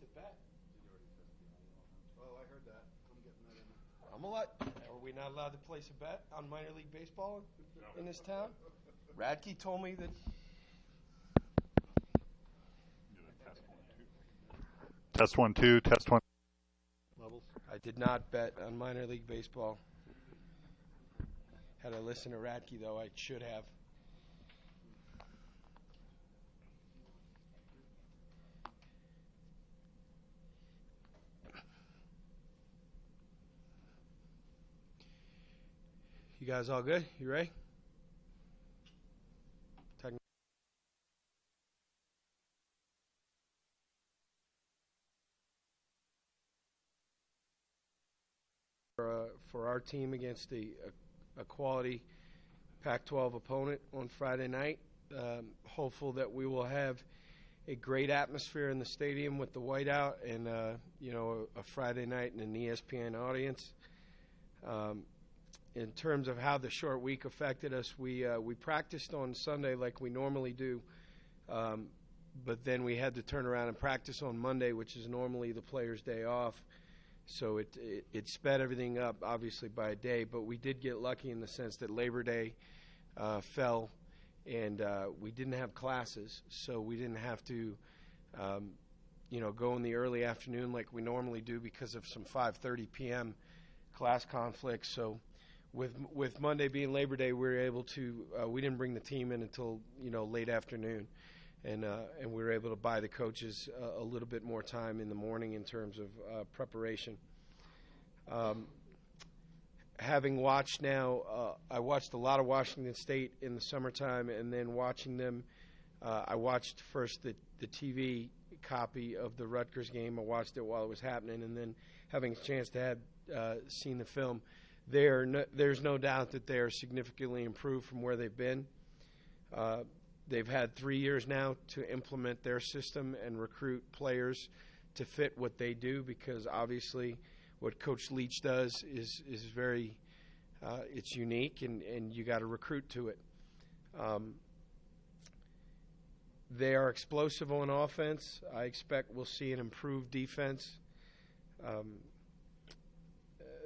a bet. Oh, I heard that. I'm getting that in there. I'm are we not allowed to place a bet on minor league baseball in this town? Radke told me that. Test 1 2. Test 1. Levels. I did not bet on minor league baseball. Had I listened to Radke, though, I should have. You guys all good? You ready? For our team against a quality Pac-12 opponent on Friday night. Hopeful that we will have a great atmosphere in the stadium with the whiteout and a Friday night and an ESPN audience. In terms of how the short week affected us, we practiced on Sunday like we normally do, but then we had to turn around and practice on Monday, which is normally the players' day off. So it sped everything up, obviously, by a day. But we did get lucky in the sense that Labor Day fell, and we didn't have classes, so we didn't have to, go in the early afternoon like we normally do because of some 5:30 p.m. class conflicts. So with Monday being Labor Day, we were able to. We didn't bring the team in until late afternoon. And we were able to buy the coaches a little bit more time in the morning in terms of preparation. Having watched now, I watched a lot of Washington State in the summertime, and then watching them, I watched first the TV copy of the Rutgers game. I watched it while it was happening, and then having a chance to have seen the film, there's no doubt that they are significantly improved from where they've been. They've had 3 years now to implement their system and recruit players to fit what they do, because obviously what Coach Leach does is very it's unique, and you got to recruit to it. They are explosive on offense. I expect we'll see an improved defense.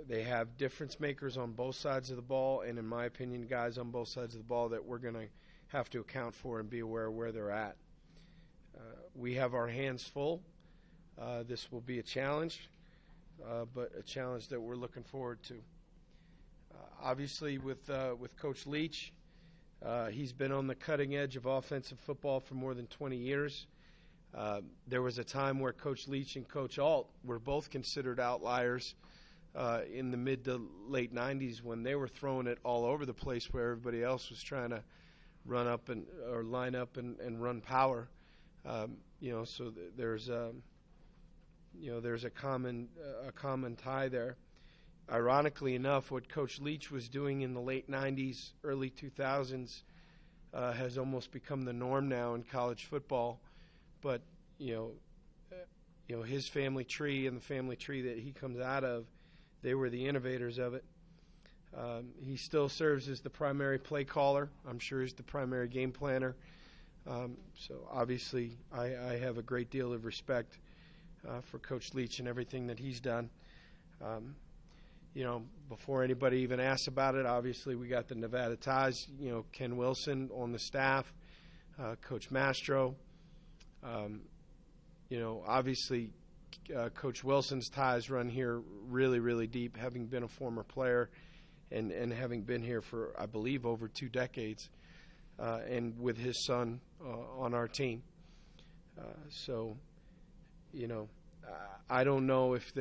They have difference makers on both sides of the ball, and in my opinion, guys on both sides of the ball that we're going to have to account for and be aware of where they're at. We have our hands full. This will be a challenge, but a challenge that we're looking forward to. Obviously, with Coach Leach, he's been on the cutting edge of offensive football for more than 20 years. There was a time where Coach Leach and Coach Alt were both considered outliers in the mid to late 90s when they were throwing it all over the place where everybody else was trying to run up or line up and run power. So there's a common tie there. Ironically enough, what Coach Leach was doing in the late 90s, early 2000s has almost become the norm now in college football. But his family tree and the family tree that he comes out of, they were the innovators of it. He still serves as the primary play caller. I'm sure he's the primary game planner. So obviously I have a great deal of respect for Coach Leach and everything that he's done. Before anybody even asks about it, obviously we got the Nevada ties, Ken Wilson on the staff, Coach Mastro. Obviously Coach Wilson's ties run here really, really deep, having been a former player and having been here for, I believe, over 2 decades, and with his son on our team. I don't know if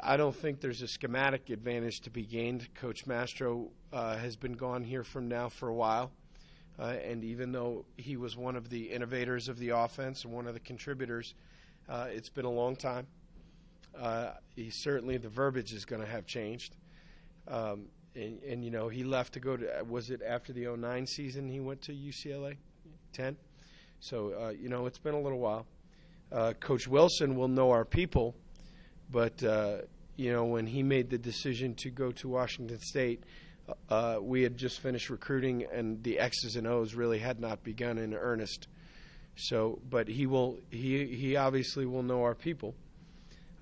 I don't think there's a schematic advantage to be gained. Coach Mastro has been gone here for a while, and even though he was one of the innovators of the offense and one of the contributors, it's been a long time. Certainly the verbiage is going to have changed. He left to go to, was it after the 2009 season he went to UCLA? 10? So, it's been a little while. Coach Wilson will know our people, but, when he made the decision to go to Washington State, we had just finished recruiting, and the X's and O's really had not begun in earnest. So, but he obviously will know our people.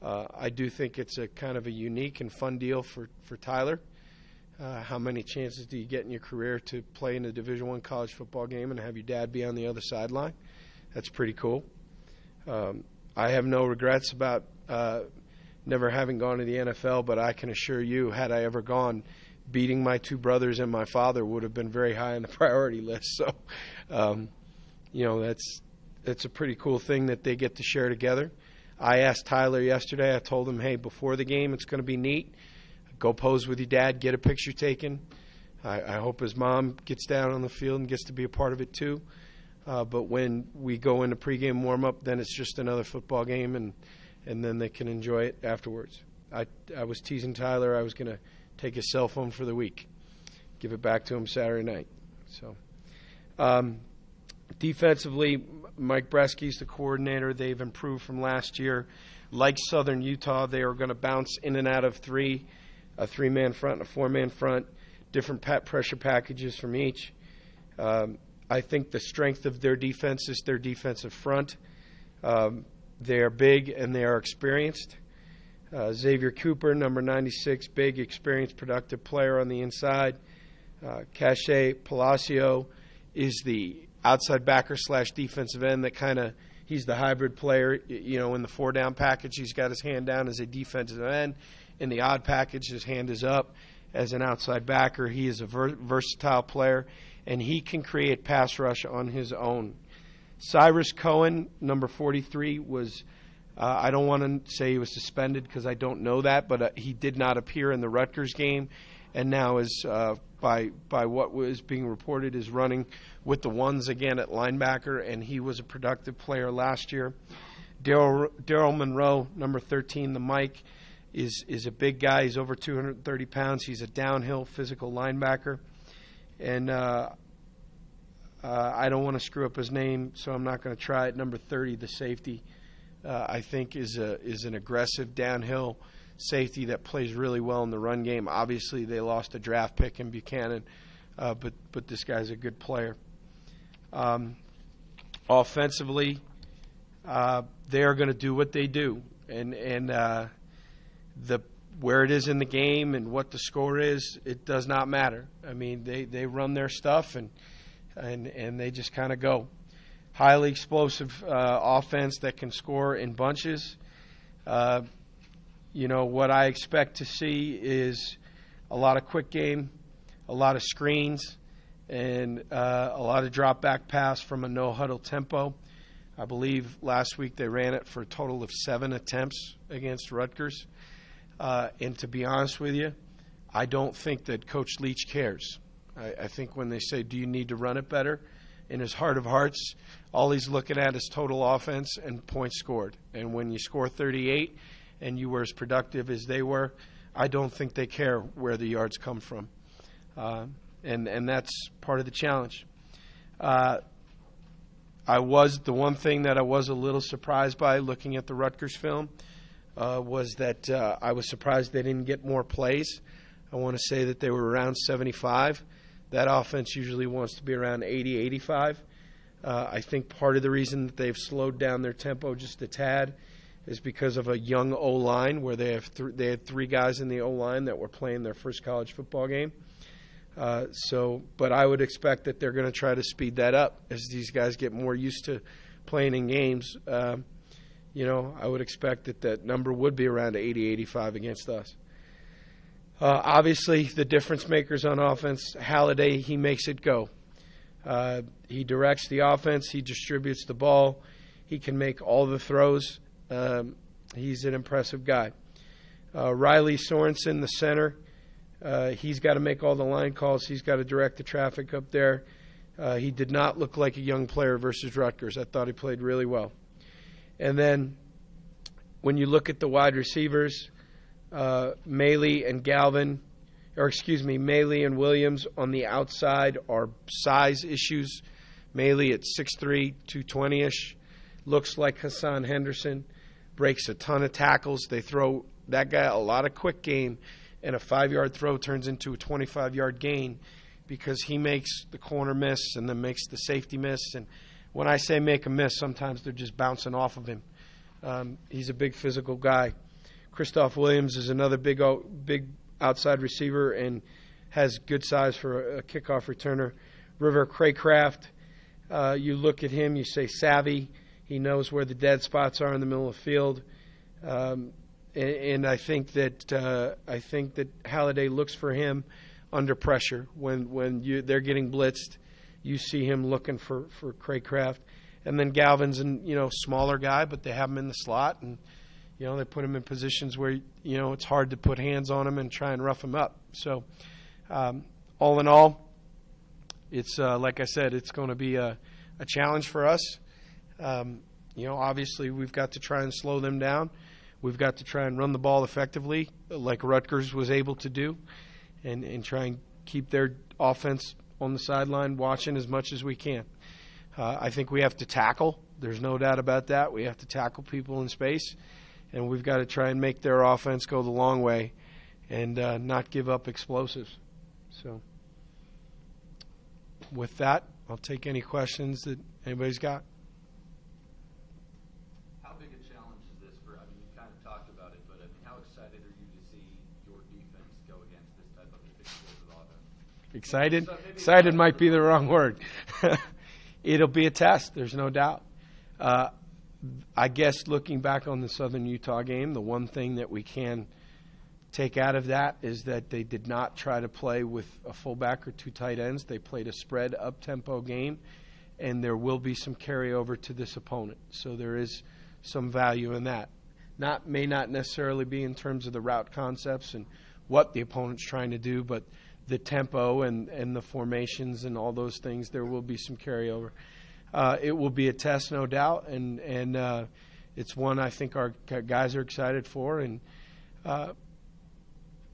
I do think it's a kind of a unique and fun deal for Tyler. How many chances do you get in your career to play in a Division I college football game and have your dad be on the other sideline? That's pretty cool. I have no regrets about never having gone to the NFL, but I can assure you, had I ever gone, beating my two brothers and my father would have been very high on the priority list. So, that's a pretty cool thing that they get to share together. I asked Tyler yesterday, I told him, hey, before the game, it's going to be neat. Go pose with your dad, get a picture taken. I hope his mom gets down on the field and gets to be a part of it too. But when we go into pregame warm-up, then it's just another football game, and then they can enjoy it afterwards. I was teasing Tyler. I was going to take his cell phone for the week, give it back to him Saturday night. So, defensively, Mike Bresky's the coordinator. They've improved from last year. Like Southern Utah, they are going to bounce in and out of a three-man front and a four-man front, different pressure packages from each. I think the strength of their defense is their defensive front. They are big and they are experienced. Xavier Cooper, number 96, big, experienced, productive player on the inside. Cache Palacio is the outside backer / defensive end that he's the hybrid player. In the four-down package, he's got his hand down as a defensive end. In the odd package, his hand is up as an outside backer. He is a versatile player, and he can create pass rush on his own. Cyrus Cohen, number 43, was I don't want to say he was suspended because I don't know that, but he did not appear in the Rutgers game, and now is by what was being reported is running with the ones again at linebacker, and he was a productive player last year. Daryl Monroe, number 13, the Mike, is a big guy. He's over 230 pounds. He's a downhill physical linebacker, and I don't want to screw up his name, so I'm not going to try it. Number 30, the safety, I think is an aggressive downhill safety that plays really well in the run game. Obviously, they lost a draft pick in Buchanan, but this guy's a good player. Offensively, they are going to do what they do, and where it is in the game and what the score is, it does not matter. I mean, they run their stuff and they just kind of go. Highly explosive offense that can score in bunches. What I expect to see is a lot of quick game, a lot of screens, and a lot of drop back pass from a no huddle tempo. I believe last week they ran it for a total of 7 attempts against Rutgers. And to be honest with you, I don't think that Coach Leach cares. I think when they say, do you need to run it better, in his heart of hearts, all he's looking at is total offense and points scored. And when you score 38 and you were as productive as they were, I don't think they care where the yards come from. And that's part of the challenge. The one thing that I was a little surprised by looking at the Rutgers film was that I was surprised they didn't get more plays. I want to say that they were around 75. That offense usually wants to be around 80, 85. I think part of the reason that they've slowed down their tempo just a tad is because of a young O-line where they had 3 guys in the O-line that were playing their first college football game. But I would expect that they're going to try to speed that up as these guys get more used to playing in games. I would expect that number would be around 80, 85 against us. Obviously, the difference makers on offense, Halliday, he makes it go. He directs the offense. He distributes the ball. He can make all the throws. He's an impressive guy. Riley Sorensen, the center, he's got to make all the line calls. He's got to direct the traffic up there. He did not look like a young player versus Rutgers. I thought he played really well. And then when you look at the wide receivers, Maley and Williams on the outside are size issues. Maley at 6'3", 220-ish, looks like Hassan Henderson, breaks a ton of tackles. They throw that guy a lot of quick game, and a 5-yard throw turns into a 25-yard gain because he makes the corner miss and then makes the safety miss. And when I say make a miss, sometimes they're just bouncing off of him. He's a big physical guy. Christoph Williams is another big outside receiver and has good size for a kickoff returner. River Craycraft, you look at him, you say savvy. He knows where the dead spots are in the middle of the field. And I think that Halliday looks for him under pressure when they're getting blitzed. You see him looking for Craycraft. And then Galvin's a smaller guy, but they have him in the slot, and they put him in positions where it's hard to put hands on him and try and rough him up. So all in all, it's like I said, it's going to be a challenge for us. Obviously we've got to try and slow them down. We've got to try and run the ball effectively, like Rutgers was able to do, and try and keep their offense on the sideline watching as much as we can. I think we have to tackle. There's no doubt about that. We have to tackle people in space, and we've got to try and make their offense go the long way and not give up explosives. So with that, I'll take any questions that anybody's got. How big a challenge is this for, you kind of talked about it, but how excited are you to see your defense go against this type of explosive offense? Excited? Excited might be the wrong word. It'll be a test, there's no doubt. I guess looking back on the Southern Utah game, the one thing that we can take out of that is that they did not try to play with a fullback or two tight ends. They played a spread up-tempo game, and there will be some carryover to this opponent. So there is some value in that. May not necessarily be in terms of the route concepts and what the opponent's trying to do, but the tempo and the formations and all those things, there will be some carryover. It will be a test, no doubt, and it's one I think our guys are excited for. And,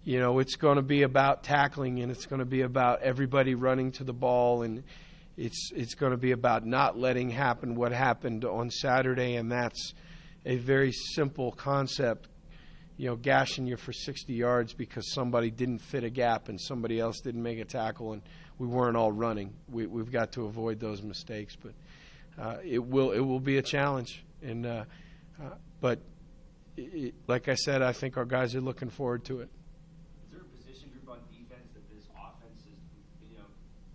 it's going to be about tackling, and it's going to be about everybody running to the ball, and it's going to be about not letting happen what happened on Saturday, and that's a very simple concept. Gashing you for 60 yards because somebody didn't fit a gap and somebody else didn't make a tackle and we weren't all running. We've got to avoid those mistakes, but it will be a challenge. And like I said, I think our guys are looking forward to it. Is there a position group on defense that this offense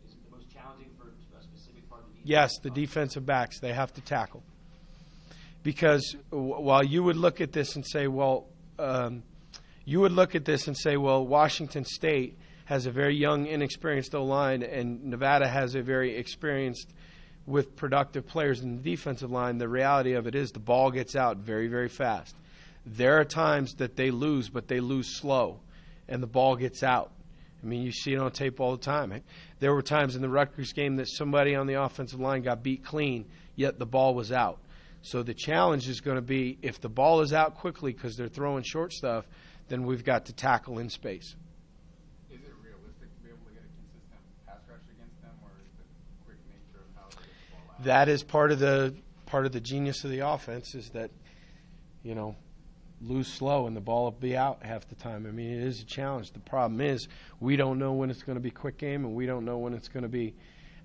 is the most challenging for a specific part of the defense? Yes, the defensive backs, they have to tackle. Because while you would look at this and say, Washington State has a very young, inexperienced O-line, and Nevada has a very experienced with productive players in the defensive line. The reality of it is the ball gets out very, very fast. There are times that they lose, but they lose slow, and the ball gets out. You see it on tape all the time. There were times in the Rutgers game that somebody on the offensive line got beat clean, yet the ball was out. So the challenge is going to be if the ball is out quickly because they're throwing short stuff, then we've got to tackle in space. Is it realistic to be able to get a consistent pass rush against them, or is the quick nature of how they get the ball out? That is part of the genius of the offense is that, lose slow and the ball will be out half the time. It is a challenge. The problem is we don't know when it's going to be quick game and we don't know when it's going to be.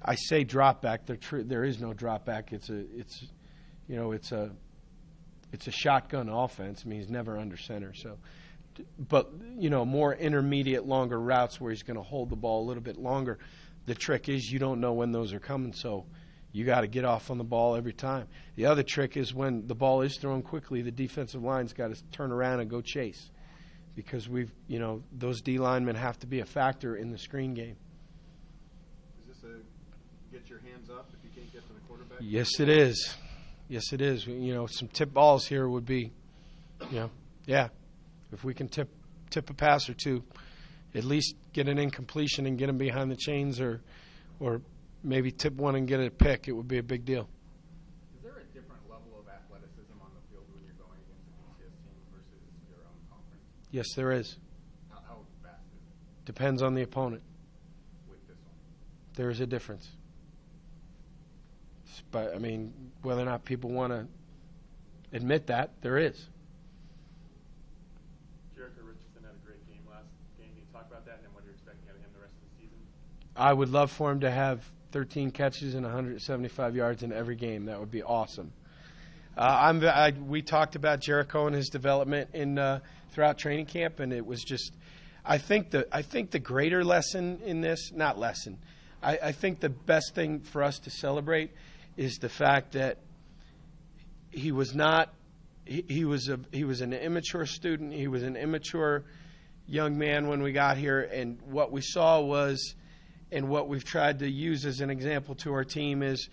I say drop back. There is no drop back. It's a shotgun offense. He's never under center. So, but more intermediate, longer routes where he's going to hold the ball a little bit longer. The trick is you don't know when those are coming, so you got to get off on the ball every time. The other trick is when the ball is thrown quickly, the defensive line's got to turn around and go chase, because those D linemen have to be a factor in the screen game. Is this a get your hands up if you can't get to the quarterback? Yes, it is. Yes, it is. Some tip balls here would be, if we can tip a pass or two, at least get an incompletion and get them behind the chains, or maybe tip one and get a pick, it would be a big deal. Is there a different level of athleticism on the field when you're going against a BCS team versus your own conference? Yes, there is. How fast is it? Depends on the opponent. With this one? There is a difference. But, whether or not people want to admit that, there is. Jerico Richardson had a great game last game. Can you talk about that and what you're expecting out of him the rest of the season? I would love for him to have 13 catches and 175 yards in every game. That would be awesome. We talked about Jerico and his development throughout training camp, and it was just. I think the greater lesson in this, not lesson. I think the best thing for us to celebrate is the fact that he was not. He was an immature student. He was an immature young man when we got here, and what we saw was, and what we've tried to use as an example to our team is,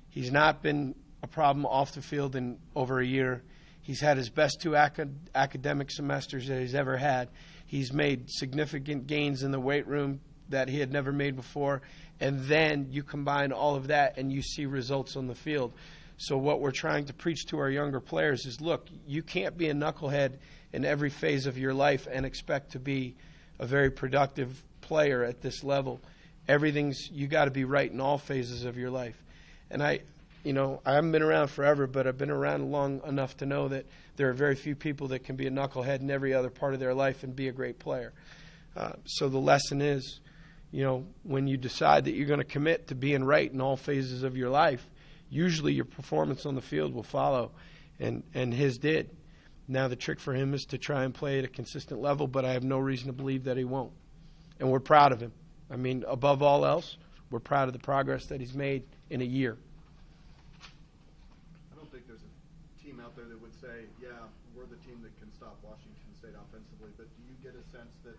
he's not been a problem off the field in over a year. He's had his best 2 academic semesters that he's ever had. He's made significant gains in the weight room that he had never made before, and then you combine all of that and you see results on the field. So what we're trying to preach to our younger players is, look, you can't be a knucklehead in every phase of your life and expect to be a very productive player at this level. You got to be right in all phases of your life. And I haven't been around forever, but I've been around long enough to know that there are very few people that can be a knucklehead in every other part of their life and be a great player. So the lesson is, when you decide that you're going to commit to being right in all phases of your life, usually your performance on the field will follow, and his did. Now the trick for him is to try and play at a consistent level, but I have no reason to believe that he won't. And we're proud of him. I mean, above all else, we're proud of the progress that he's made in a year. I don't think there's a team out there that would say, yeah, we're the team that can stop Washington State offensively, but do you get a sense that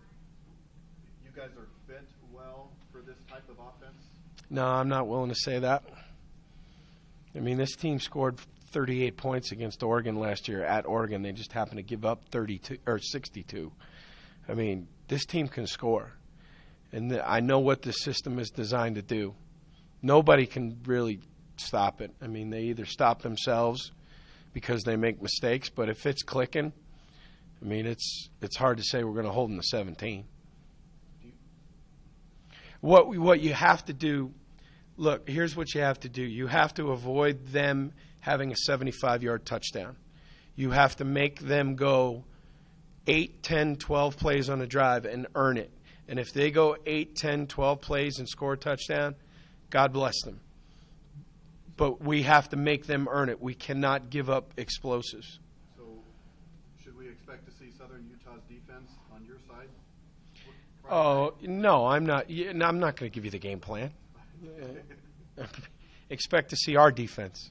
you guys are fit well for this type of offense? No, I'm not willing to say that. I mean, this team scored 38 points against Oregon last year at Oregon. They just happened to give up 32 or 62. I mean, this team can score. And I know what this system is designed to do. Nobody can really stop it. I mean, they either stop themselves because they make mistakes, but if it's clicking, I mean, it's hard to say we're going to hold them to 17. What you have to do, look, here's what you have to do. You have to avoid them having a 75-yard touchdown. You have to make them go 8, 10, 12 plays on a drive and earn it. And if they go 8, 10, 12 plays and score a touchdown, God bless them. But we have to make them earn it. We cannot give up explosives. So should we expect to see Southern Utah's defense on your side? Oh, no, I'm not. I'm not going to give you the game plan. Expect to see our defense.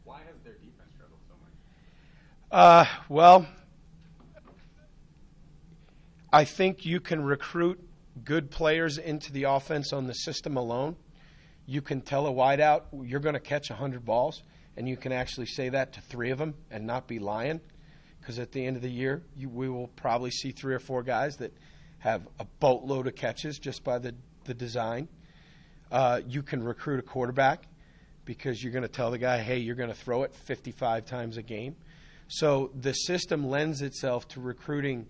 Why has their defense struggled so much? Well, I think you can recruit good players into the offense on the system alone. You can tell a wideout, you're going to catch 100 balls, and you can actually say that to 3 of them and not be lying, because at the end of the year, we will probably see 3 or 4 guys that have a boatload of catches just by the design. You can recruit a quarterback because you're going to tell the guy, hey, you're going to throw it 55 times a game. So the system lends itself to recruiting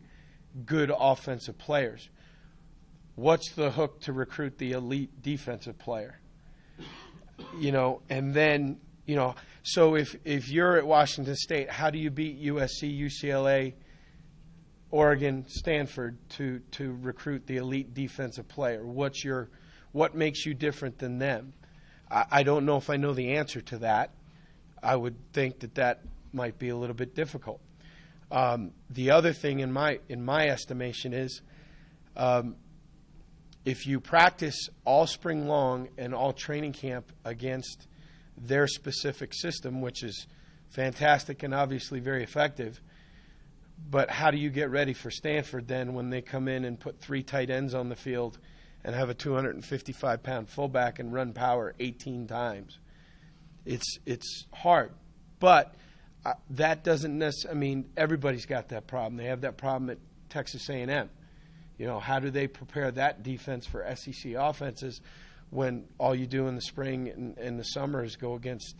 good offensive players. What's the hook to recruit the elite defensive player? And then, so if you're at Washington State, how do you beat USC, UCLA, Oregon, Stanford to recruit the elite defensive player? What makes you different than them? I don't know if I know the answer to that. I would think that might be a little bit difficult. The other thing in my estimation is if you practice all spring long and all training camp against their specific system, which is fantastic and obviously very effective, but how do you get ready for Stanford then when they come in and put 3 tight ends on the field and have a 255-pound fullback and run power 18 times? It's hard. But that doesn't necessarily, everybody's got that problem. They have that problem at Texas A&M. How do they prepare that defense for SEC offenses when all you do in the spring and the summer is go against,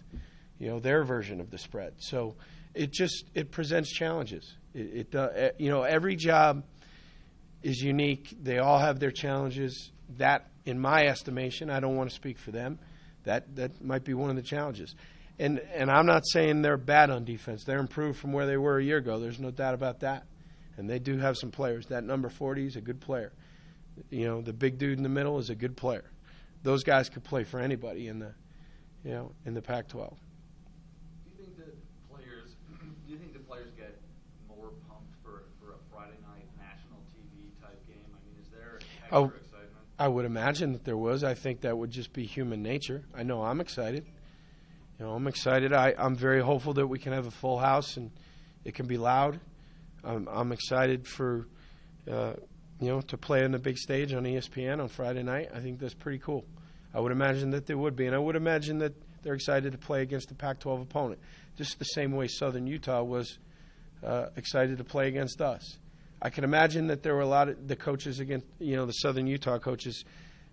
their version of the spread? So it presents challenges. Every job is unique. They all have their challenges. That, in my estimation, I don't want to speak for them, that might be one of the challenges. And I'm not saying they're bad on defense. They're improved from where they were a year ago. There's no doubt about that. And they do have some players. That number 40 is a good player. The big dude in the middle is a good player. those guys could play for anybody in the Pac-12. Do you think the players get more pumped for a Friday night national TV type game? I mean, is there extra excitement? I would imagine that there was. I think that would just be human nature. I know I'm excited. I'm excited. I'm very hopeful that we can have a full house and it can be loud. I'm excited for to play on the big stage on ESPN on Friday night. I think that's pretty cool. I would imagine that they would be, and I would imagine that they're excited to play against a Pac-12 opponent, just the same way Southern Utah was excited to play against us. I can imagine that there were a lot of the coaches against, the Southern Utah coaches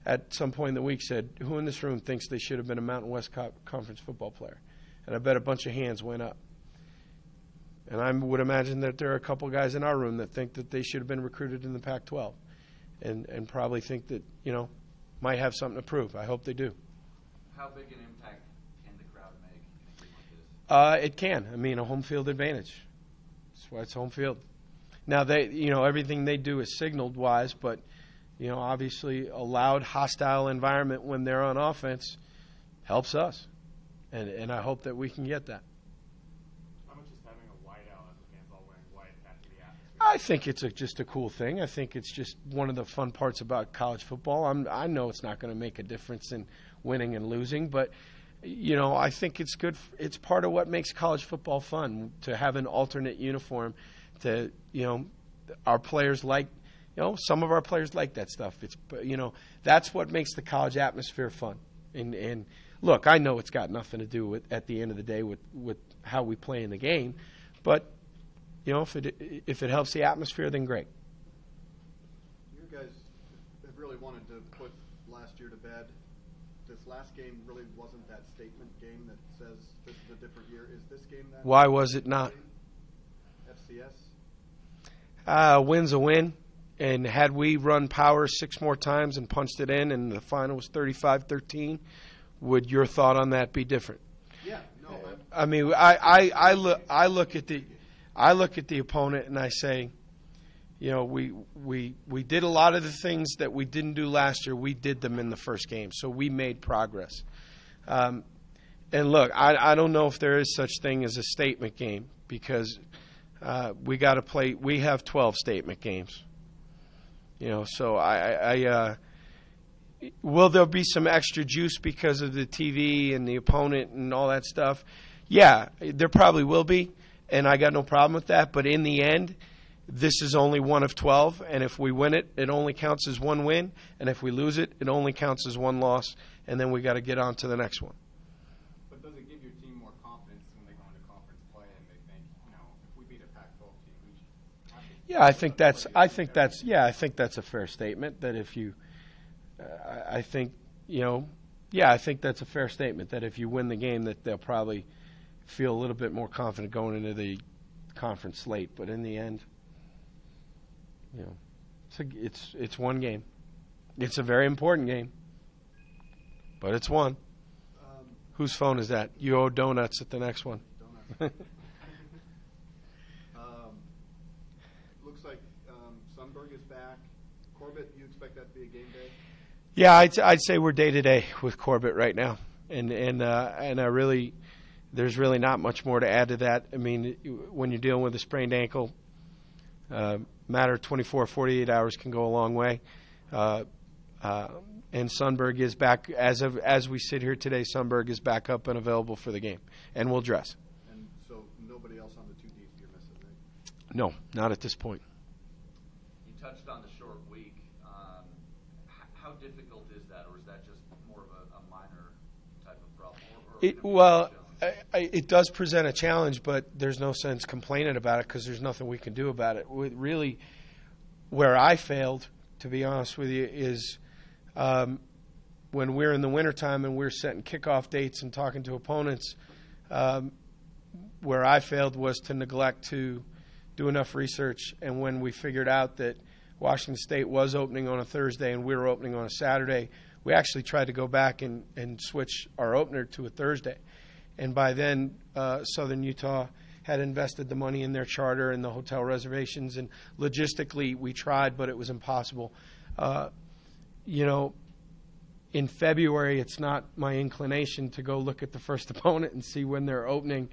at some point in the week said, who in this room thinks they should have been a Mountain West Conference football player? And I bet a bunch of hands went up. And I would imagine that there are a couple guys in our room that think that they should have been recruited in the Pac-12 and probably think that, might have something to prove. I hope they do. How big an impact can the crowd make in a game like this? It can. I mean, a home field advantage. That's why it's home field. Now, everything they do is signaled wise, but, obviously a loud, hostile environment when they're on offense helps us. And I hope that we can get that. How much is having a whiteout as the fans all wearing white add to the atmosphere? I think it's just a cool thing. I think it's just one of the fun parts about college football. I know it's not going to make a difference in winning and losing, but I think it's good. It's part of what makes college football fun to have an alternate uniform. To our players like, some of our players like that stuff. It's that's what makes the college atmosphere fun. And look, I know it's got nothing to do with at the end of the day with how we play in the game, but if it helps the atmosphere, then great. You guys have really wanted to put last year to bed. This last game really wasn't that statement game that says this is a different year. Is this game that? Why was it not? FCS? Win's a win. And had we run power 6 more times and punched it in and the final was 35-13, would your thought on that be different? Yeah, no. I mean, I look at the opponent and I say, we did a lot of the things that we didn't do last year. We did them in the first game, so we made progress. And look, I don't know if there is such thing as a statement game because we got to play. We have 12 statement games. So will there be some extra juice because of the TV and the opponent and all that stuff? Yeah, there probably will be, and I got no problem with that. But in the end, this is only one of 12, and if we win it, it only counts as one win, and if we lose it, it only counts as one loss, and then we got to get on to the next one. But does it give your team more confidence when they go into conference play and they think, if we beat a Pac-12 team, we should have to? Yeah, I think that's a fair statement. That if you, I think that's a fair statement. That if you win the game, that they'll probably feel a little bit more confident going into the conference slate. But in the end, it's one game. It's a very important game, but it's one. Whose phone is that? You owe donuts at the next one. Donuts. Looks like Sundberg is back. Corbett, you expect that to be a game day? Yeah, I'd say we're day to day with Corbett right now, and I really, there's really not much more to add to that. I mean, when you're dealing with a sprained ankle, matter of 24, 48 hours can go a long way. And Sundberg is back as we sit here today. Sundberg is back up and available for the game, and we'll dress. And so nobody else on the 2 Ds you're missing, right? No, not at this point. You touched on the short week. How difficult is that, or is that just more of a minor type of problem? It does present a challenge, but there's no sense complaining about it because there's nothing we can do about it. Really, where I failed, to be honest with you, is when we're in the wintertime and we're setting kickoff dates and talking to opponents, where I failed was to neglect to do enough research. And when we figured out that Washington State was opening on a Thursday and we were opening on a Saturday, we actually tried to go back and switch our opener to a Thursday. And by then, Southern Utah had invested the money in their charter and the hotel reservations. And logistically, we tried, but it was impossible. In in February, it's not my inclination to go look at the first opponent and see when they're opening.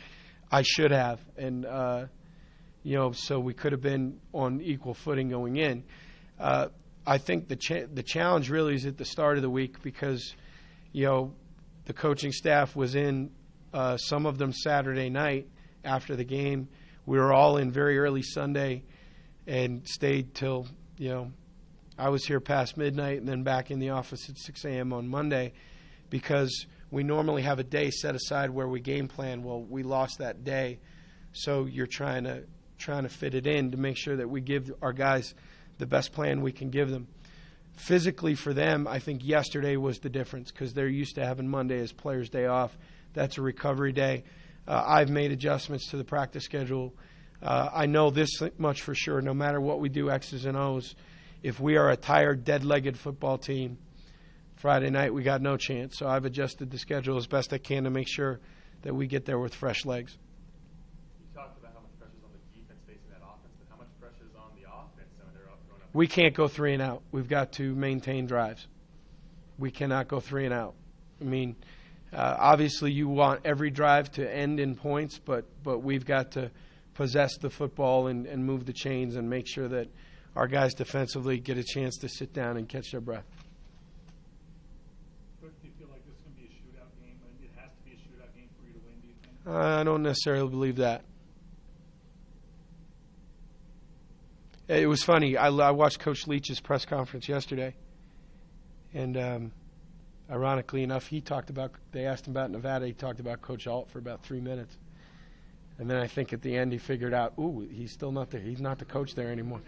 I should have. And, so we could have been on equal footing going in. I think the challenge really is at the start of the week because, the coaching staff was in, some of them Saturday night after the game. We were all in very early Sunday and stayed till, I was here past midnight and then back in the office at 6 a.m. on Monday because we normally have a day set aside where we game plan. Well, we lost that day, so you're trying to fit it in to make sure that we give our guys the best plan we can give them. Physically for them, I think yesterday was the difference because they're used to having Monday as players' day off. That's a recovery day. I've made adjustments to the practice schedule. I know this much for sure. No matter what we do, X's and O's, if we are a tired, dead-legged football team, Friday night we got no chance. So I've adjusted the schedule as best I can to make sure that we get there with fresh legs. You talked about how much pressure is on the defense facing that offense, but how much pressure is on the offense when they're going up? We can't go 3 and out. We've got to maintain drives. We cannot go 3 and out. I mean, obviously you want every drive to end in points, but we've got to possess the football and move the chains and make sure that our guys defensively get a chance to sit down and catch their breath. Do you feel like this is going to be a shootout game? It has to be a shootout game for you to win, do you think? I don't necessarily believe that. It was funny. I watched Coach Leach's press conference yesterday, and ironically enough, they asked him about Nevada. He talked about Coach Alt for about 3 minutes. And then I think at the end he figured out, he's still not there. He's not the coach there anymore.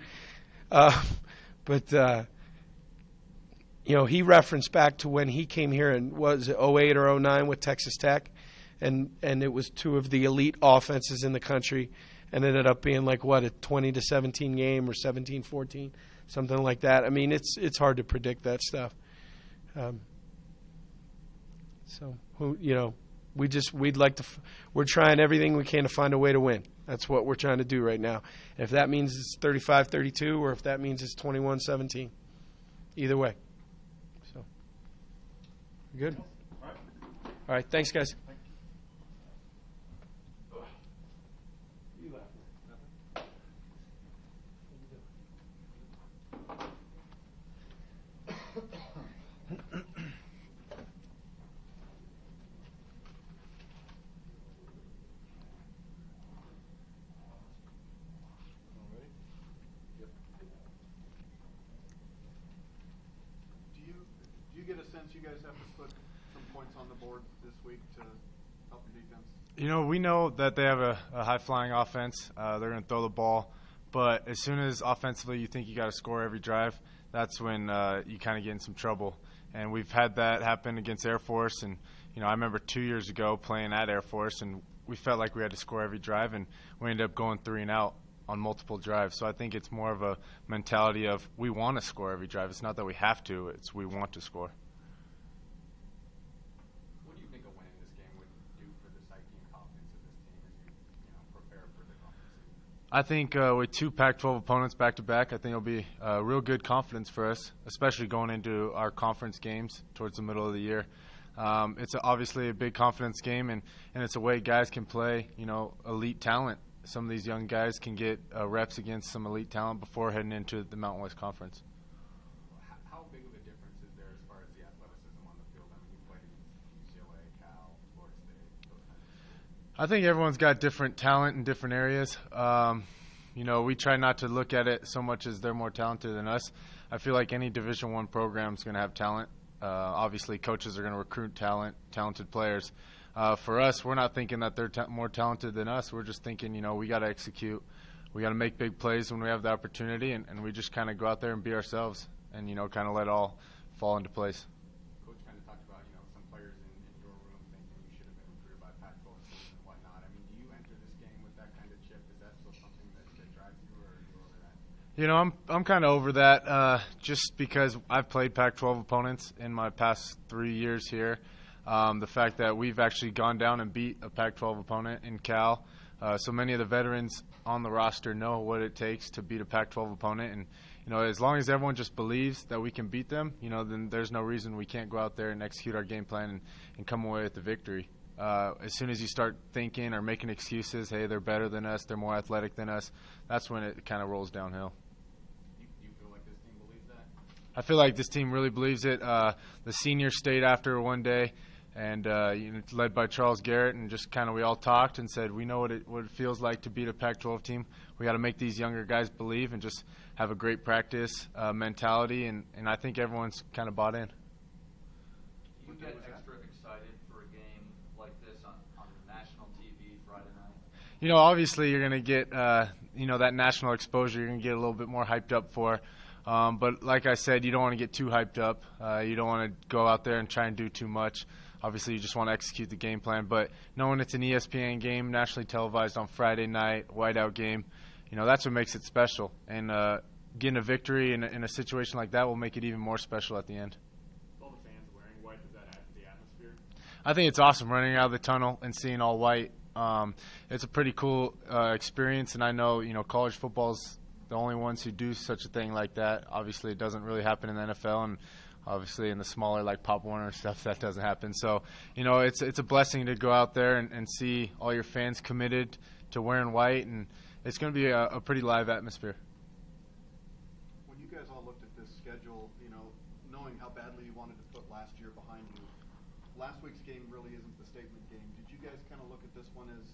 He referenced back to when he came here and was it 08 or 09 with Texas Tech, and it was 2 of the elite offenses in the country, and it ended up being like a 20-17 game or 17-14, something like that. I mean, it's hard to predict that stuff. We're trying everything we can to find a way to win. That's what we're trying to do right now. If that means it's 35-32 or if that means it's 21-17, either way. So, good? All right, thanks, guys. Do you get a sense you guys have to put some points on the board this week to help your defense? We know that they have a high-flying offense. They're going to throw the ball. But as soon as offensively you think you got to score every drive, that's when you kind of get in some trouble. And we've had that happen against Air Force. And, I remember 2 years ago playing at Air Force, and we felt like we had to score every drive, and we ended up going 3 and out on multiple drives. So I think it's more of a mentality of we want to score every drive. It's not that we have to. It's we want to score. What do you think a win in this game would do for the psyche and confidence of this team as you prepare for the conference season? I think with 2 Pac-12 opponents back-to-back, I think it'll be real good confidence for us, especially going into our conference games towards the middle of the year. It's obviously a big confidence game, and it's a way guys can play, elite talent. Some of these young guys can get reps against some elite talent before heading into the Mountain West Conference. How big of a difference is there as far as the athleticism on the field? I mean, you played against UCLA, Cal, Florida State, those kinds of schools. I think everyone's got different talent in different areas. We try not to look at it so much as they're more talented than us. I feel like any Division I program is going to have talent. Obviously, coaches are going to recruit talented players. For us, we're not thinking that they're more talented than us. We're just thinking, we got to execute. We got to make big plays when we have the opportunity, and we just kind of go out there and be ourselves and, kind of let it all fall into place. Coach kind of talked about, some players in your room thinking you should have been recruited by Pac-12 schools and whatnot. I mean, do you enter this game with that kind of chip? Is that still something that drives you, or are you over that? I'm kind of over that just because I've played Pac-12 opponents in my past 3 years here. The fact that we've actually gone down and beat a Pac-12 opponent in Cal. So many of the veterans on the roster know what it takes to beat a Pac-12 opponent. And, as long as everyone just believes that we can beat them, then there's no reason we can't go out there and execute our game plan and come away with the victory. As soon as you start thinking or making excuses, hey, they're better than us, they're more athletic than us, that's when it kind of rolls downhill. You feel like this team believes that? I feel like this team really believes it. The seniors stayed after one day, and led by Charles Garrett, and just kind of we all talked and said we know what it feels like to beat a Pac-12 team. We got to make these younger guys believe and just have a great practice mentality, and I think everyone's kind of bought in. You get extra excited for a game like this on national TV Friday night? Obviously you're going to get that national exposure. You're going to get a little bit more hyped up for. But like I said, you don't want to get too hyped up. You don't want to go out there and try and do too much. Obviously, you just want to execute the game plan. But knowing it's an ESPN game, nationally televised on Friday night, whiteout game, that's what makes it special. And getting a victory in a situation like that will make it even more special at the end. All the fans wearing white, does that add to the atmosphere? I think it's awesome running out of the tunnel and seeing all white. It's a pretty cool experience, and I know college football's the only ones who do such a thing like that. Obviously, it doesn't really happen in the NFL, and obviously in the smaller like Pop Warner stuff that doesn't happen. So it's a blessing to go out there and see all your fans committed to wearing white, and it's going to be a pretty live atmosphere. When you guys all looked at this schedule, knowing how badly you wanted to put last year behind you, last week's game really isn't the statement game. Did you guys kind of look at this one as,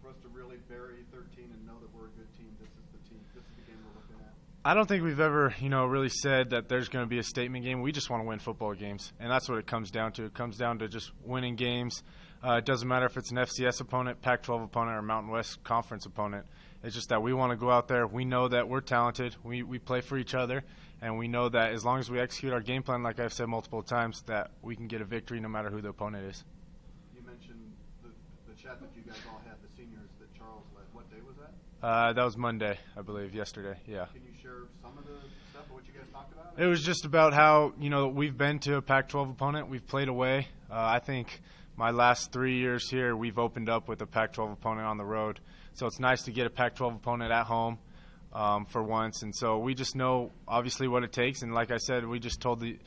for us to really bury 13 and know that we're a good team, this is the team, this is the game we're looking at? I don't think we've ever, really said that there's going to be a statement game. We just want to win football games, and that's what it comes down to. It comes down to just winning games. It doesn't matter if it's an FCS opponent, Pac-12 opponent, or Mountain West Conference opponent. It's just that we want to go out there. We know that we're talented. We play for each other, and we know that as long as we execute our game plan, like I've said multiple times, that we can get a victory no matter who the opponent is. You mentioned the chat that you guys all had, the seniors that Charles led. What day was that? That was Monday, I believe, yesterday, yeah. Can you share some of the stuff of what you guys talked about? It was just about how, we've been to a Pac-12 opponent. We've played away. I think my last 3 years here, we've opened up with a Pac-12 opponent on the road. So it's nice to get a Pac-12 opponent at home for once. And so we just know, obviously, what it takes. And like I said, we just told to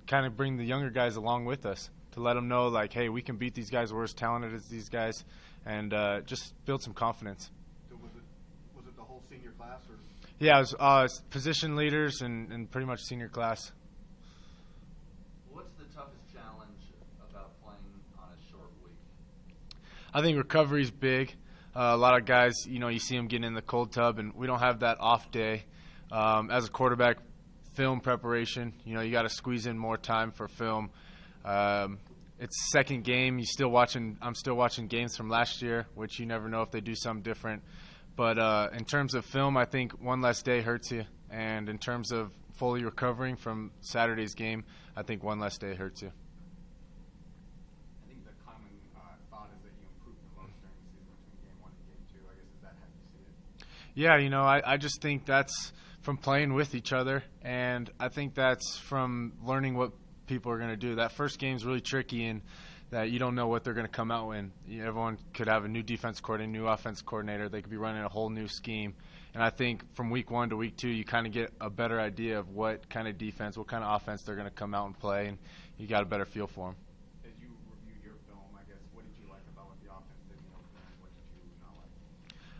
kind of bring the younger guys along with us, to let them know, like, hey, we can beat these guys. We're as talented as these guys, and just build some confidence. Was it the whole senior class? Or? Yeah, it was position leaders and pretty much senior class. What's the toughest challenge about playing on a short week? I think recovery's big. A lot of guys, you see them getting in the cold tub, and we don't have that off day. As a quarterback, film preparation, you got to squeeze in more time for film. It's second game. I'm still watching games from last year, which you never know if they do something different. But in terms of film, I think one less day hurts you. And in terms of fully recovering from Saturday's game, I think one less day hurts you. I think the common thought is that you improved the most during the season between game 1 and game 2. I guess, is that how you see it? Yeah, I just think that's from playing with each other. And I think that's from learning what people are going to do. That first game's really tricky in that you don't know what they're going to come out in. Everyone could have a new defense coordinator, new offense coordinator. They could be running a whole new scheme. And I think from week 1 to week 2, you kind of get a better idea of what kind of defense, what kind of offense they're going to come out and play, and you got a better feel for them. As you reviewed your film, I guess, what did you like about what the offense did in the opener, and what did you not like?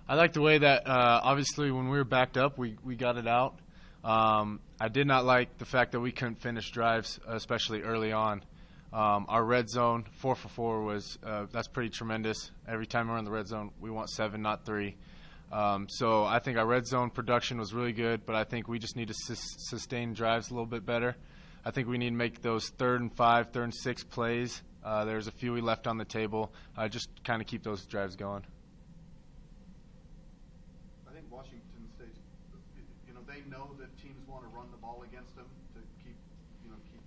I like the way that, obviously, when we were backed up, we got it out. I did not like the fact that we couldn't finish drives, especially early on. Our red zone, 4 for 4, was that's pretty tremendous. Every time we're in the red zone, we want 7, not 3. So I think our red zone production was really good, but I think we just need to sustain drives a little bit better. I think we need to make those 3rd and 5, 3rd and 6 plays. There's a few we left on the table. Just kind of keep those drives going. I think Washington State, they know that teams want to run the ball against them to keep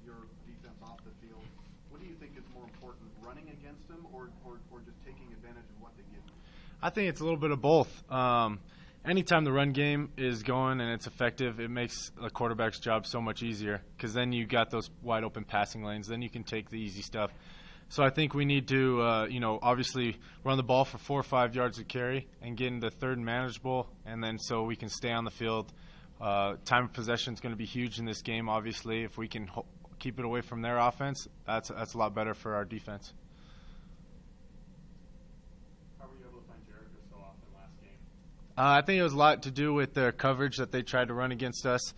your defense off the field. What do you think is more important, running against them or just taking advantage of what they give you? I think it's a little bit of both. Anytime the run game is going and it's effective, it makes the quarterback's job so much easier because then you got those wide open passing lanes. Then you can take the easy stuff. So I think we need to, obviously run the ball for 4 or 5 yards of carry and get into 3rd and manageable, and then so we can stay on the field Time of possession is going to be huge in this game, obviously. If we can keep it away from their offense, that's a lot better for our defense. How were you able to find Jerico so often last game? I think it was a lot to do with the coverage that they tried to run against us.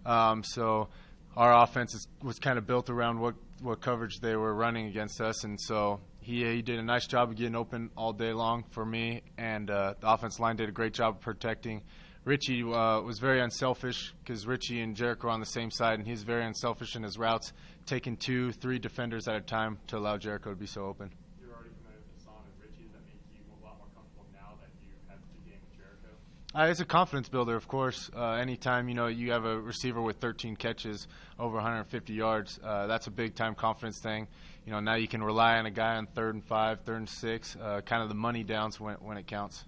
So our offense was kind of built around what coverage they were running against us, and so he did a nice job of getting open all day long for me, and the offensive line did a great job of protecting. Richie was very unselfish because Richie and Jerico are on the same side, and he's very unselfish in his routes, taking 2-3 defenders at a time to allow Jerico to be so open. You're already familiar with Hassan and Richie. Does that make you a lot more comfortable now that you had the game with Jerico? It's a confidence builder, of course. Anytime you have a receiver with 13 catches, over 150 yards, that's a big-time confidence thing. Now you can rely on a guy on 3rd and 5, 3rd and 6, kind of the money downs when it counts.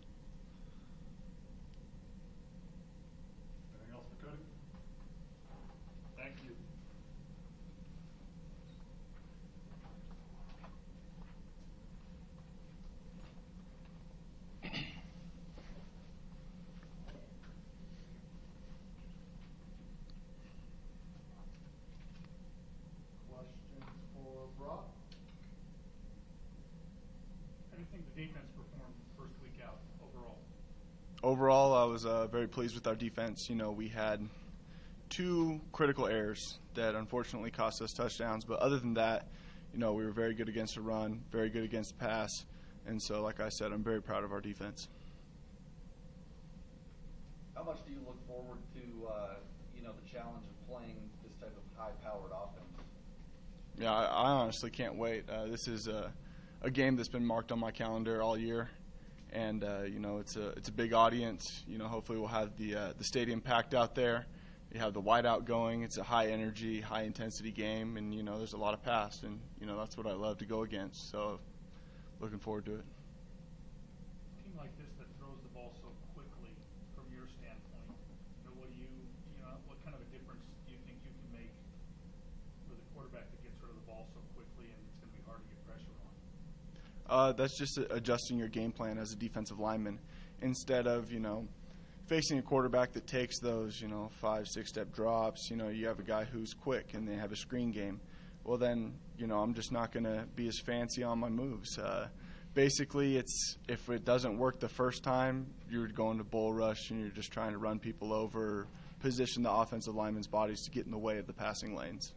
Anything else for Cody? Thank you. Questions for Brock? How do you think the defense performed first week out overall? Overall, I was very pleased with our defense. We had 2 critical errors that unfortunately cost us touchdowns. But other than that, we were very good against the run, very good against the pass. And so, like I said, I'm very proud of our defense. How much do you look forward to, the challenge of playing this type of high-powered offense? Yeah, I honestly can't wait. This is a game that's been marked on my calendar all year. And, it's a big audience. Hopefully we'll have the stadium packed out there. You have the whiteout going. It's a high-energy, high-intensity game. And, there's a lot of pass. And, that's what I love to go against. So looking forward to it. A team like this that throws the ball so quickly, from your standpoint, what kind of a difference do you think you can make with a quarterback that gets rid of the ball so quickly and it's going to be hard to get pressure on? That's just adjusting your game plan as a defensive lineman. Instead of, facing a quarterback that takes those, 5-6 step drops, you have a guy who's quick and they have a screen game. Well, then, I'm just not going to be as fancy on my moves. Basically, if it doesn't work the first time, you're going to bull rush and you're just trying to run people over, position the offensive linemen's bodies to get in the way of the passing lanes.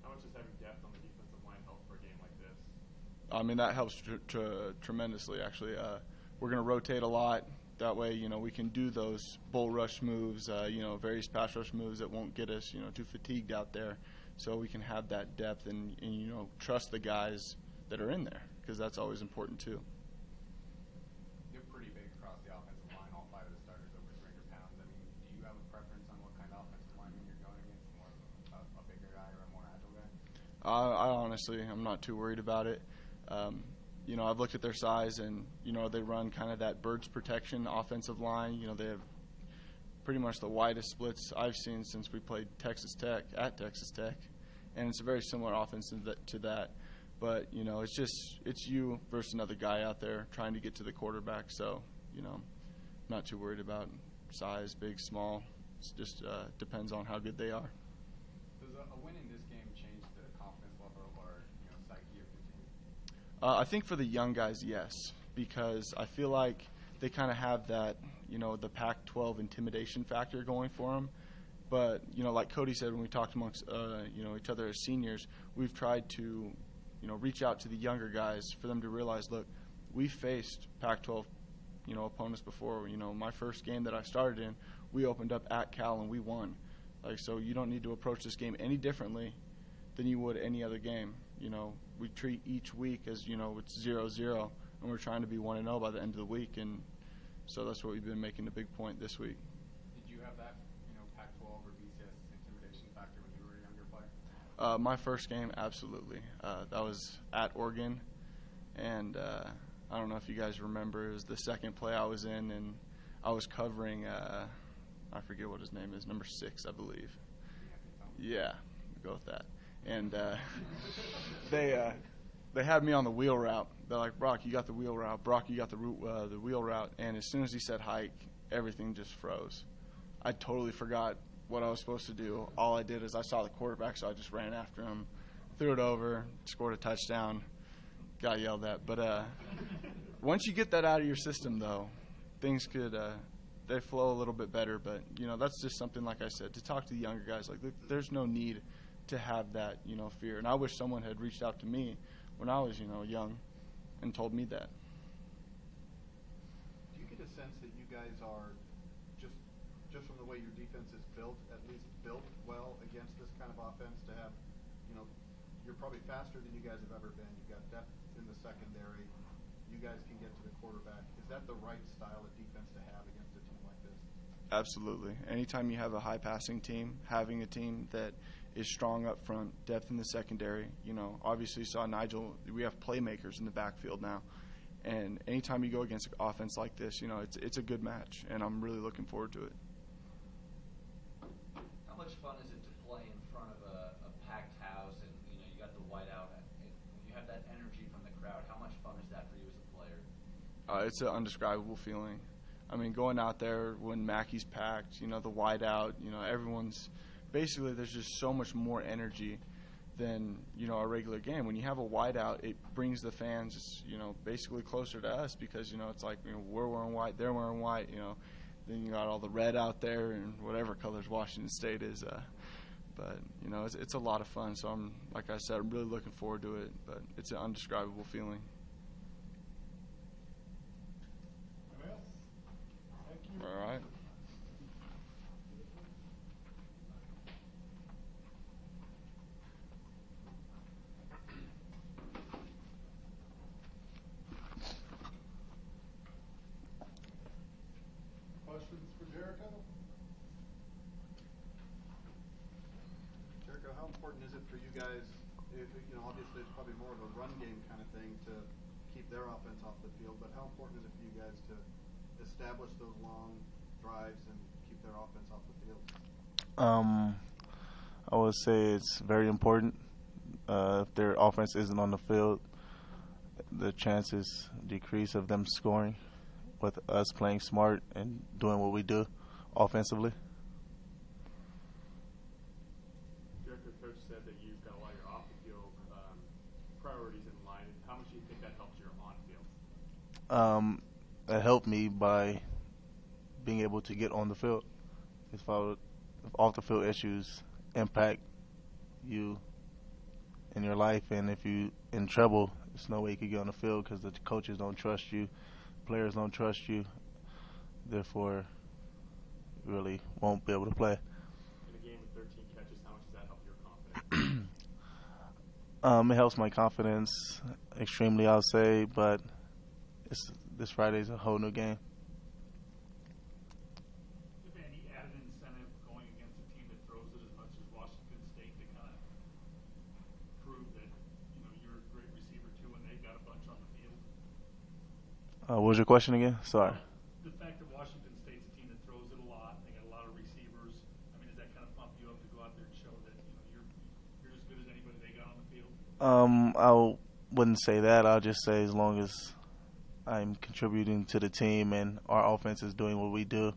How much does having depth on the defensive line help for a game like this? That helps tremendously, actually. We're going to rotate a lot. That way, we can do those bull rush moves, various pass rush moves that won't get us, too fatigued out there. So we can have that depth and trust the guys that are in there, because that's always important too. You're pretty big across the offensive line, all 5 of the starters over 300 pounds. Do you have a preference on what kind of offensive lineman you're going against, more of a bigger guy or a more agile guy? I'm not too worried about it. I've looked at their size, and they run kind of that bird's protection offensive line. They have pretty much the widest splits I've seen since we played at Texas Tech, and it's a very similar offense to that. But it's you versus another guy out there trying to get to the quarterback. So not too worried about size, big, small. It just depends on how good they are. Does a win in this game change the confidence level or psyche of the team? I think for the young guys, yes, because I feel like they kind of have that, the Pac-12 intimidation factor going for them. But, like Cody said when we talked amongst, each other as seniors, we've tried to, reach out to the younger guys for them to realize, look, we faced Pac-12, opponents before. My first game that I started in, we opened up at Cal and we won. So you don't need to approach this game any differently than you would any other game. We treat each week as, it's 0-0, and we're trying to be 1-0 by the end of the week. And so that's what we've been making a big point this week. Did you have that, Pac-12 or BCS intimidation factor when you were a younger player? My first game, absolutely. That was at Oregon, and I don't know if you guys remember, it was the second play I was in, and I was covering, I forget what his name is, number 6, I believe. Yeah, go with that. And they had me on the wheel route. They're like, Brock, you got the wheel route. Brock, you got the wheel route. And as soon as he said hike, everything just froze. I totally forgot what I was supposed to do. All I did is I saw the quarterback, so I just ran after him, threw it over, scored a touchdown, got yelled at. But once you get that out of your system, though, things could they flow a little bit better. But, that's just something, like I said, to talk to the younger guys. Like, there's no need to have that, fear. And I wish someone had reached out to me when I was, young and told me that. Do you get a sense that you guys are just from the way your defense is built, at least built well against this kind of offense to have, you're probably faster than you guys have ever been. You've got depth in the secondary. You guys can get to the quarterback. Is that the right style of defense to have against a team like this? Absolutely. Anytime you have a high-passing team, having a team that is strong up front, depth in the secondary, obviously you saw Nigel, we have playmakers in the backfield now. And anytime you go against an offense like this, it's a good match, and I'm really looking forward to it. How much fun is it to play in front of a packed house and, you got the whiteout? When you have that energy from the crowd, how much fun is that for you as a player? It's an indescribable feeling. I mean, going out there when Mackey's packed, the whiteout, everyone's – basically there's just so much more energy than, a regular game. When you have a whiteout, it brings the fans, basically closer to us because, it's like, we're wearing white, they're wearing white, Then you got all the red out there and whatever colors Washington State is. But, it's a lot of fun. So, like I said, I'm really looking forward to it. But it's an indescribable feeling. Well, thank you. All right. Questions for Jerico? Jerico, how important is it for you guys, obviously it's probably more of a run game kind of thing to keep their offense off the field, but how important is it for you guys to establish those long drives and keep their offense off the field? I would say it's very important. If their offense isn't on the field, the chances decrease of them scoring with us playing smart and doing what we do offensively. Jericho, Coach said that you've got a lot of your off-the-field priorities in line. How much do you think that helps your on-field? It helped me by being able to get on the field. If off-the-field issues impact you in your life, and if you in trouble, there's no way you could get on the field because the coaches don't trust you, players don't trust you, therefore you really won't be able to play. In a game with 13 catches, how much does that help your confidence? It helps my confidence extremely, I'll say, but this Friday's a whole new game. Is there any added incentive going against a team that throws it as much as Washington State to kind of prove that, you're a great receiver too and they've got a bunch on the field? What was your question again? Sorry. The fact that Washington State's a team that throws it a lot, they got a lot of receivers, does that kind of pump you up to go out there and show that, you're as good as anybody they got on the field? I wouldn't say that. I'll just say as long as I'm contributing to the team and our offense is doing what we do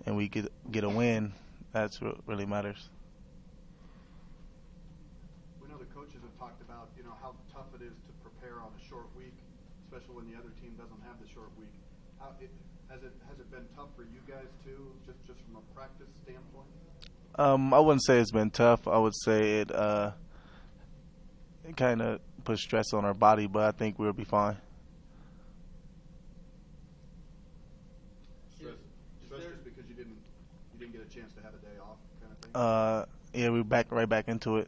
and we get a win, that's what really matters. We know the coaches have talked about, how tough it is to prepare on a short week, especially when the other team doesn't have the short week. Has it been tough for you guys too, just from a practice standpoint? I wouldn't say it's been tough. I would say it kind of puts stress on our body, but I think we'll be fine. Stress just because you didn't get a chance to have a day off, kind of thing. Yeah, we're right back into it.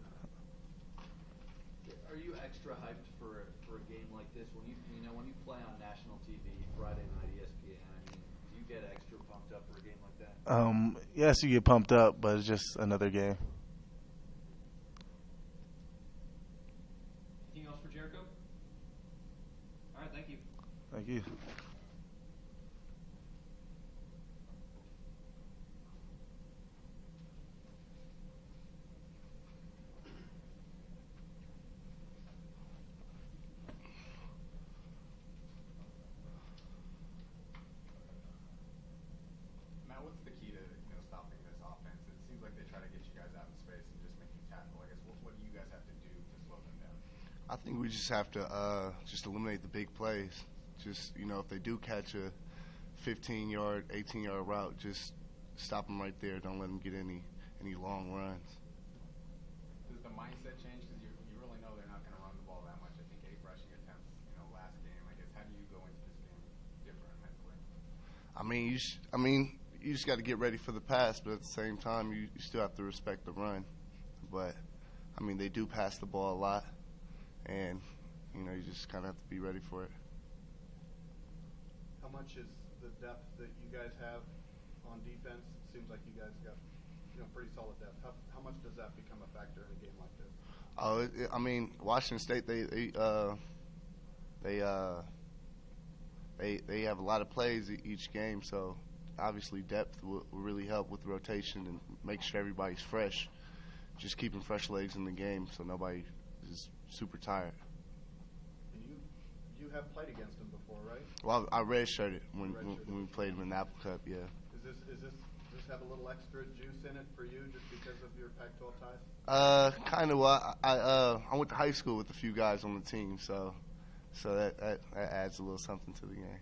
Are you extra hyped for a game like this when you play on national TV Friday night ESPN? Do you get extra pumped up for a game like that? Yes, you get pumped up, but it's just another game. Anything else for Jerico? All right, thank you. Thank you. I think we just have to just eliminate the big plays. Just, if they do catch a 15-yard, 18-yard route, just stop them right there. Don't let them get any long runs. Does the mindset change? Because you really know they're not going to run the ball that much. I think 8 rushing attempts, last game. I guess, how do you go into this game different mentally? You just got to get ready for the pass, but at the same time, you still have to respect the run. But, they do pass the ball a lot, and, you just kind of have to be ready for it. How much is the depth that you guys have on defense? It seems like you guys got, pretty solid depth. How much does that become a factor in a game like this? Washington State, they have a lot of plays each game, so obviously depth will really help with rotation and make sure everybody's fresh. Just keeping fresh legs in the game so nobody is super tired. And you have played against them before, right? Well, I redshirted when we played them in the Apple Cup, yeah. Does this have a little extra juice in it for you just because of your Pac-12 ties? Kind of. I went to high school with a few guys on the team, so that adds a little something to the game.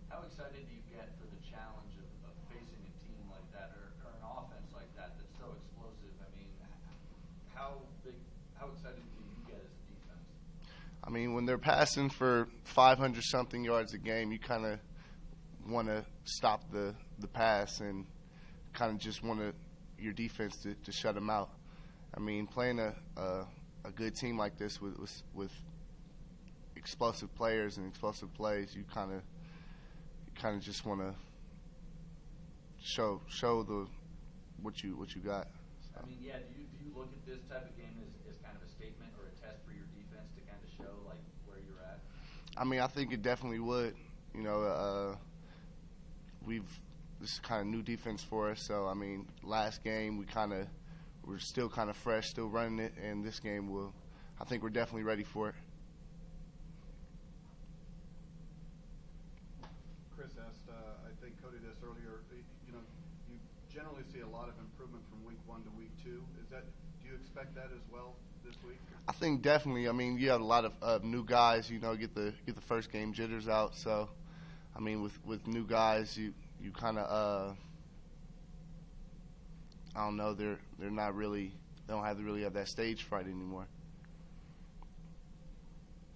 How excited do you get for the challenge of facing a team like that or an offense like that that's so explosive? How excited do you get as a defense? When they're passing for 500-something yards a game, you kind of want to stop the pass and kind of just want your defense to shut them out. Playing a good team like this with explosive players and explosive plays, you kind of just want to show what you got. So. Do you look at this type of game as kind of a statement or a test for your defense to kind of show like where you're at? I think it definitely would. This is kind of new defense for us. So last game we're still kind of fresh, still running it, and this game I think we're definitely ready for it. Chris asked, I think Cody this earlier. You generally see a lot of improvement from week 1 to week 2. Do you expect that as well this week? I think definitely. You have a lot of new guys. Get the first game jitters out. So, with new guys, you kind of I don't know. They're not really. They don't really have that stage fright anymore.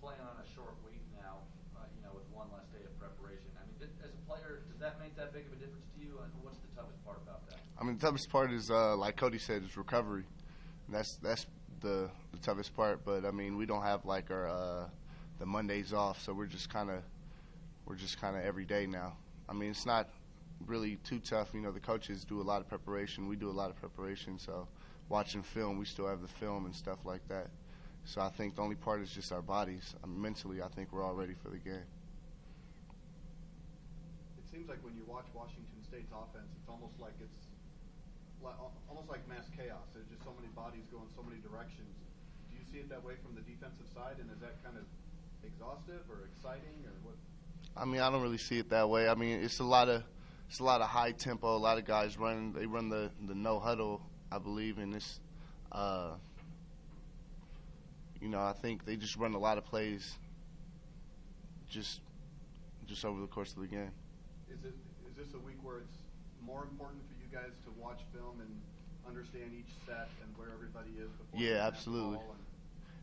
Playing on a short week now, with one less day of preparation. As a player, does that make that big of a difference to you? And what's the toughest part about that? The toughest part is, like Cody said, is recovery. And that's the toughest part. But we don't have like our the Mondays off, so we're just kind of every day now. It's not really too tough. The coaches do a lot of preparation. We do a lot of preparation. So watching film, we still have the film and stuff like that. So I think the only part is just our bodies. Mentally, I think we're all ready for the game. It seems like when you watch Washington State's offense, it's almost like mass chaos. There's just so many bodies going so many directions. Do you see it that way from the defensive side, and is that kind of exhaustive or exciting, or what? I don't really see it that way. It's a lot of high tempo. A lot of guys running. They run the no huddle, I believe, and it's I think they just run a lot of plays just over the course of the game. Is this a week where it's more important for you guys to watch film and understand each set and where everybody is before? Yeah, absolutely.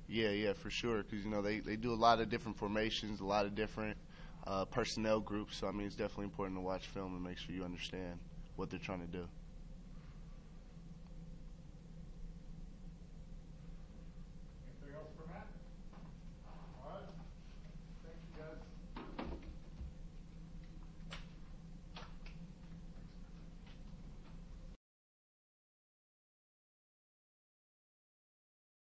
Yeah, for sure. Because they do a lot of different formations, a lot of different personnel groups. So it's definitely important to watch film and make sure you understand what they're trying to do.